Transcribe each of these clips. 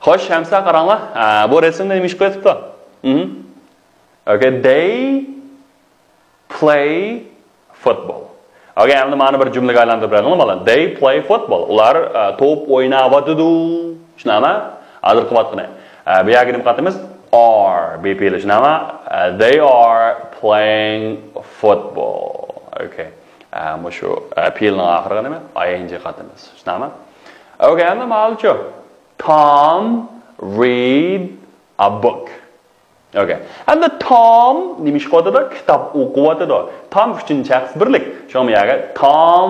Xo'sh, Shamsa qaranglar. Bu rasmda nima ish qo'yibdi? Okay, they play football. Okay, endi ma'ni bir jumlaga aylantirib beraman mana. They play football. Ular to'p o'ynayotdi. Shunami? Hozir qilyaptini. Bu yerga nima qatimiz? Are. BPL shunami? They are playing football. Okay. Mushu pilning oxiriga nima? ing qatimiz. Shunami? Okay, endi ma'lumchi. Tom read a book. Okay. And the Tom nima ish qilyapti? Kitob o'qiyotdi. Tom uchinchi shaxs birlik. Shunga yerga Tom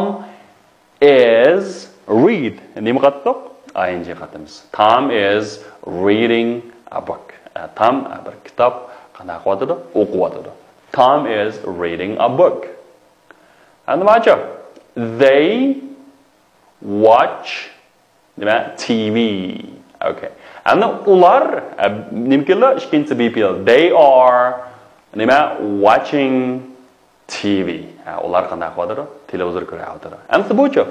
is read. Nima qatdi? ing qatimiz. Tom is reading a book. Tom bir kitob qanday qilyapti? O'qiyotdi. Tom is reading a book. And the they watch TV. Okay. And ular nimkilla ikkinchi BPL. They are watching TV. Ular qanday qilyapti? Televizor ko'ryapti. And buchi.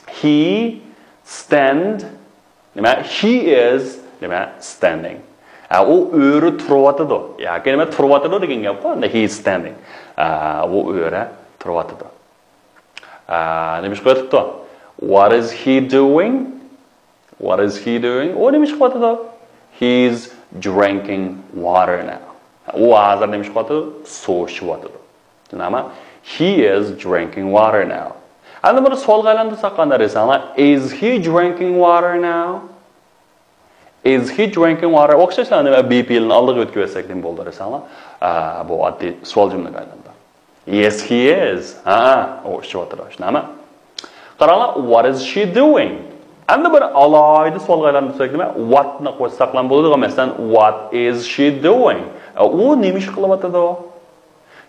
He is standing. U o'ri turyapti. Yoki nima turyapti degan gap qo. He is standing. U o'ri turyapti. Nima ish qilyapti? What is he doing? What is he doing? O nima ish qilyapti? He's drinking water now. U hozir nima ish qilyapti? Suv ichyapti. Nima? He is drinking water now. Endi buni savolga aylantirsak qanday desanglar? Is he drinking water now? Is he drinking water? O'xshashlar nima BPL ni oldiga o'tkazib bersak nima bo'ldi desanglar? Bu oddiy savol jumlaga aylandi. Yes, he is. O ichyapti. Shunami? Qaranglar, what is she doing? Endi bir alohida savolga aylantirsak nima? What ni qo'shsak ham bo'ladi. Masalan, what is she doing? U nima ish qilyapti?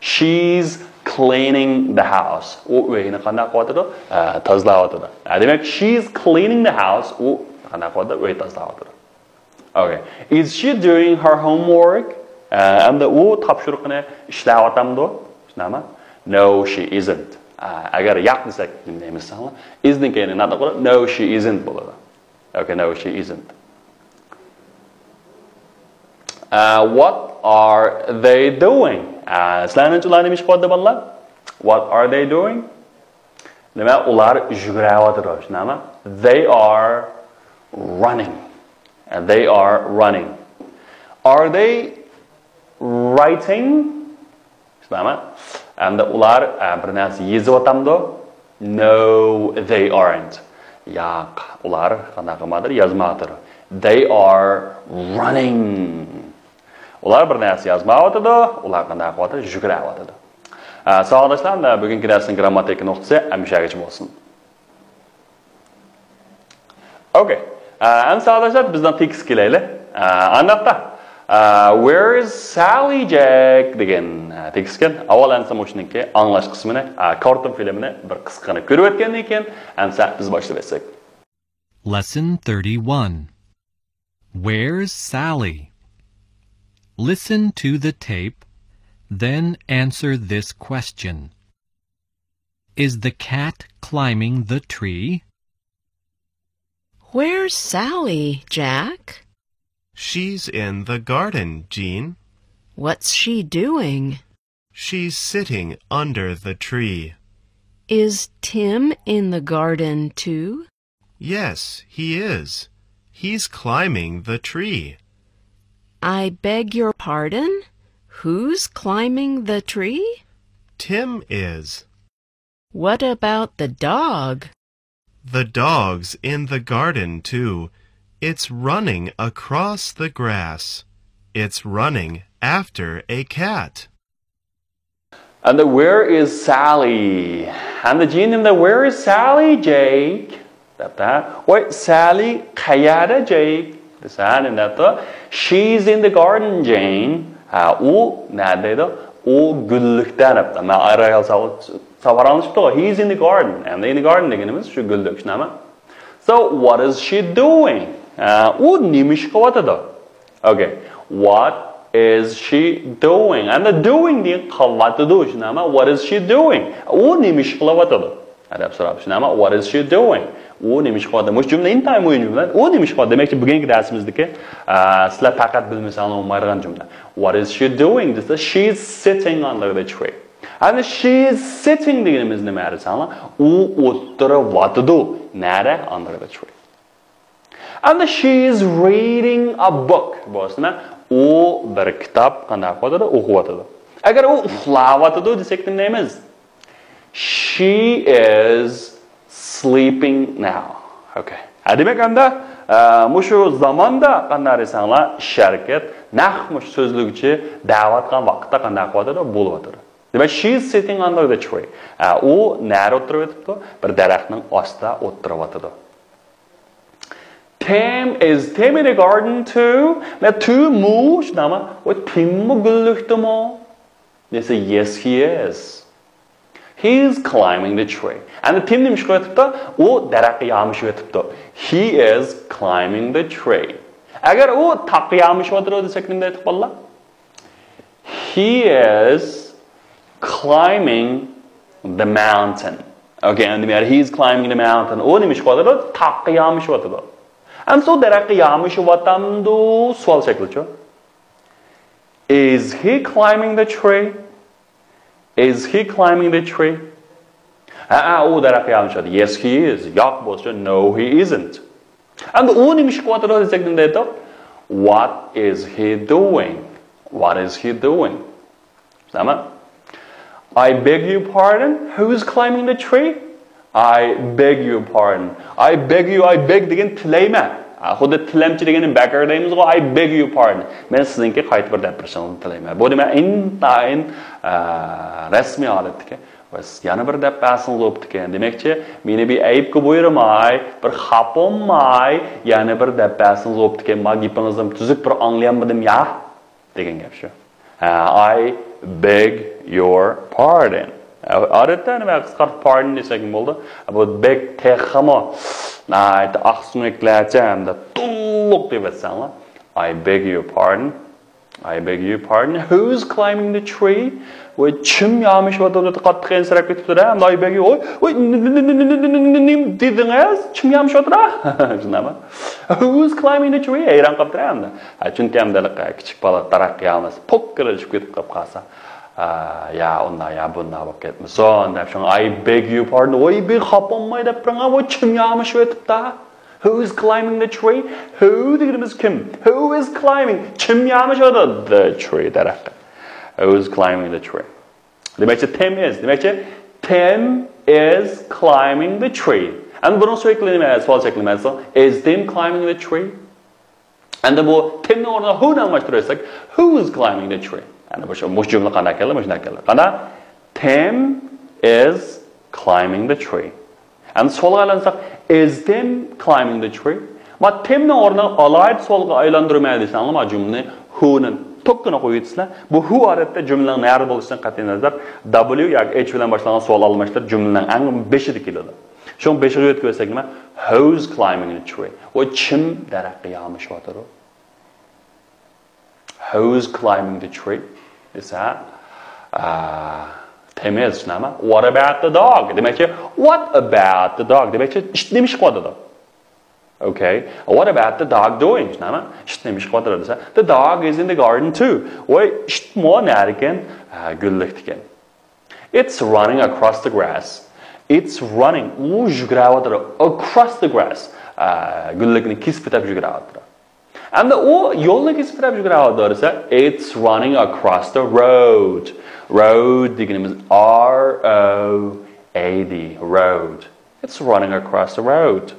She's cleaning the house. U uyni qanday qilyapti? Tozalayapti. Demak, she's cleaning the house. U qanday qilyapti? Uy tozalayapti. Okay. Is she doing her homework? Endi u topshiriqni ishlayaptimi? Shunami? No, she isn't. Agar yo'q desak nima deymizlar? Isn't keyin nima bo'ladi? No, she isn't bo'ladi. Okay, no, she isn't. What are they doing? Sizlarning ular nima ish qilyapti bolalar? What are they doing? Nima ular yugurayapti, shunami? They are running. They are running. Are they writing? Shunami? And ular bir narsa yozyaptimi? No, they aren't. Yo'q, ular qanday qilmadir? Yozmayapti. They are running. Ular bir narsa yozmayapti, ular qanday qilyapti? Yugurayapti. Savodoshlar, bugungi darsning grammatik nuqtasi amshagacha bo'lsin. Okay. Endi savodoshlar bizdan tekst kelaylik. Aniqda where is Sally Jack degan tekstgan avval ansa mushniki anglash qismini, karton filmini bir qisqani ko'rib o'tgandan keyin ansa biz boshlab etsak. Lesson 31. Where's Sally? Listen to the tape, then answer this question. Is the cat climbing the tree? Where's Sally, Jack? She's in the garden, Jean. What's she doing? She's sitting under the tree. Is Tim in the garden too? Yes, he is. He's climbing the tree. I beg your pardon? Who's climbing the tree? Tim is. What about the dog? The dog's in the garden too. It's running across the grass. It's running after a cat. And where is Sally? And the Jean in the where is Sally, Jake? Wait, Sally qayerda, Jake? In that she's in the garden, Jane. U neredeydi? U gullikda debdi. Men ayral savaranishdi. He's in the garden. And in the garden deganimiz shu gullik, shunami? So what is she doing? U nima ish qilyapti? Okay. What is she doing? And the doing degan qilyapti, shunami? What is she doing? U nima ish qilyapti? Adab so'rab, shunami? What is she doing? O neymiş qoda? Mush jumla intayim o'yin jumla. O neymiş qoda? Demakki bugungi darsimizdagi sizlar faqat bilmasangiz olmaydigan jumla. What is she doing? Desa she's sitting under the tree. And she's sitting deganimiz nima desanglar? U o'tiribotidi. Nara under the tree. And she's reading a book. Bo'lsa, u bir kitob qanday qiladi? O'qiyotidi. Agar u uxlayotidi desak nima deymiz? She is sleeping now. Okay. Demek anda mushu zamonda qanday desanglar, sharkat nahmush so'zlugchi da'vatgan vaqtda qanday qiladi? Bo'lyotidi. Demak, she's sitting under the tree. U nari o'tiribdi? Bir daraxtning ostida o'tiribdi. Tim in the garden too. Men tu mush nama, o timmu gullukdimi? They say yes he is. He's climbing the tree. And the Tim nimish qo'yibdi? U daraxtga yamish o'tibdi. He is climbing the tree. Agar u taqqa yamish o'tiradi desak nima aytib qollar? He is climbing the mountain. Okay, and he's climbing the mountain. U nimish qo'yadi? Taqqa yamish o'tiradi. And so daraxtga yamish o'tamdu savol shaklicha. Is he climbing the tree? Is he climbing the tree? Yes, he is. No, he isn't. And what is he doing? What is he doing? I beg your pardon? Who is climbing the tree? I beg your pardon. I beg again, tìlە. Xuddi tilamchi deganing backer deymizga, I beg your pardon. Men sizningki qaytib bir dapirishimni tilayman. Bu nima intayin rasmiy holatdiki. Biz yana bir dapasini o'pdik. Demakchi, meni bir aybga buyurmay, bir xapolmay, yana bir dapasini o'pdik. Men gapingizni tuzuk bir anglayolmadim ya degan gap shu. I beg your pardon. Odatda nima qisqart pardon desak bo'ldi. Bu beg texmo Nayt axsunuklarcha hamda tulluq deb aytsanlar. I beg your pardon. I beg your pardon. Who's climbing the tree? Voy chim yamish o'tirib qattiq ensirab ketibdi-da. Hamda I beg you. Voy dedingiz? Chim yamish o'tiradi. Shunami? Who's climbing the tree? Hayron qolibdi hamda. Chunki hamda kichik bola taraqqiy olmas. Pokkilashib ketib qolsa. Ya undan ya bundan bo'lib ketmasin deb shunga I beg you pardon. Voy bir xapolmay deb turanga voy chim yamish o'tibdi. Who is climbing the tree? Who deganimiz kim? Who is climbing? Chim yamish o'tibdi the tree daraxtga. Who is climbing the tree? Demakchi Tim is climbing the tree. And buni so'zlamaymiz, savol shaklimaymiz. Is Tim climbing the tree? And bu Timni o'rniga who dan almashtirsak, who is climbing the tree? And mush jumla qanday keldi, mushunday keldi. Qana Tim is climbing the tree. And solga aylansak, is Tim climbing the tree? Ma Timni o'rniga alayt solga aylantirmaydi desanglar, ma jumlani who ni tokkina qo'yitsizlar. Bu who odatda jumlaning nari bo'lishidan qat'iy nazar W yoki H bilan boshlangan savol almashtirib jumlaning eng 5-ida keladi. Shu 5-ga yetkazsak nima? Who's climbing the tree? O chim daraxtga yamish o'tiradi. Who's climbing the tree? Esa temiz nima? What about the dog? Demakchi, what about the dog? Demakchi, ish nemish qoladi. Okay. What about the dog doing? Nima? Ish nemish qoladi desa, the dog is in the garden too. Voy, ish mo narikan gullikdikan. It's running across the grass. It's running across the grass. Gullikni kesib o'tib yuguradi. And the yo'lni kesib o'tib yuguradi desa, it's running across the road. Road deganimiz R-O-A-D, road. It's running across the road.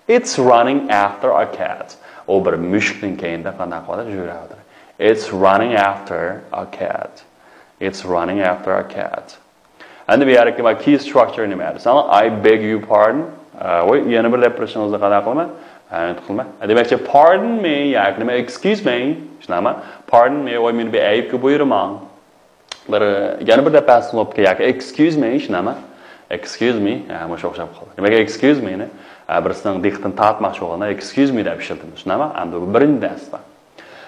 It's running after a cat. O bir mushukning keyinda qanday qiladi yuguradi. It's running after a cat. It's running after a cat. And the my key structure nima desa, I beg you pardon. Voy, yana bir depressioningizga qanday qilma? Demakchi pardon me, yoki nima excuse me, shunami? Pardon me, voy meni bir aybga buyurmang. Yana bir dapasini o'pga yoki excuse me, shunami? Excuse me, mushu o'xshab qoldi. Demak excuse me ni birisining diqqatini tortmoqchi bo'lganda excuse me deb ishlatamiz, shunami? Endi bu birinchi darsda.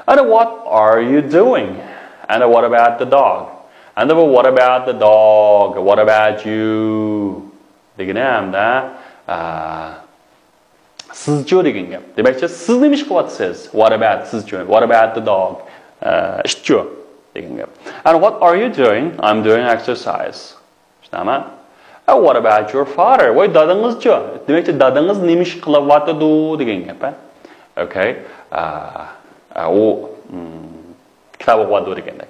And what are you doing? And what about the dog? And what about the dog? What about you? Deganamda Sizcho degan gap. Demakchi, siz nima ish qilyapsiz? What about sizcho? What about the dog? Ishcho degan gap. And what are you doing? I'm doing exercise. Tushunami? What about your father? Voy dadangizcho. Demakchi, dadangiz nima ish qilyapti degan gap. Okay? U kitob o'qiyapti degandek.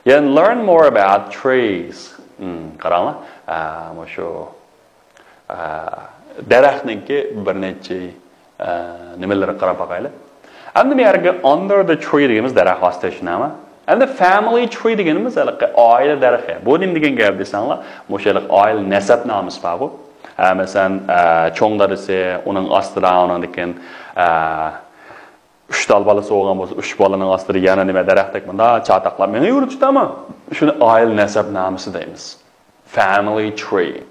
Yani learn more about trees. Qaranglar. Shu daraxtniki bir necha nimalarga qarab boqaylik. Endi bu yerga under the tree deganimiz daraxt ostida tushunami? Endi family tree deganimiz oila daraxti. Bu nima degan gap desanglar, o'sha oila nasab nomisi bor bu. Masalan, cho'nglar esa uning ostida uningdan 3 tal bolasi bo'lgan bo'lsa, 3 bolaning ostida yana nima daraxtdek bunda chataqlab meni yuritdimi? Shuni oila nasab nomisi deymiz. Family tree.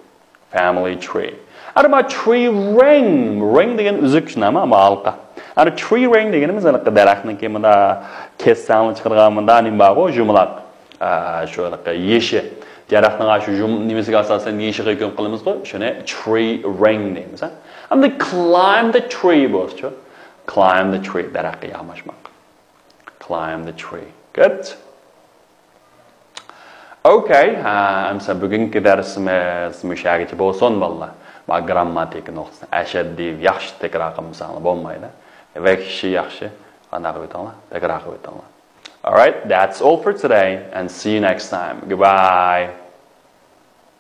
Family tree. Ama tree ring. Ring degan uzuk shunami, ama halqa. Ana tree ring deganimiz daraxtniki bunda kessanni chiqargan bunda nima bor? Jumlaq. Shu yeshi. Daraxtning shu nimasiga asosan yeshiga hukm qilamiz-ku, shuni tree ring deymiz. Endi climb the tree bo'lsa, climb the tree daraxtga yamashmoq. Climb the tree. Good. Okay, amsa bugungi darsimiz mushagicha bo'lsin bolalar. Ma grammatik nuqtasi ashaddiy yaxshi takror qilmasanglar bo'lmaydi. Va kishi yaxshi qanaqa o'tinglar, takror qilib o'tinglar. All right, that's all for today and see you next time. Goodbye.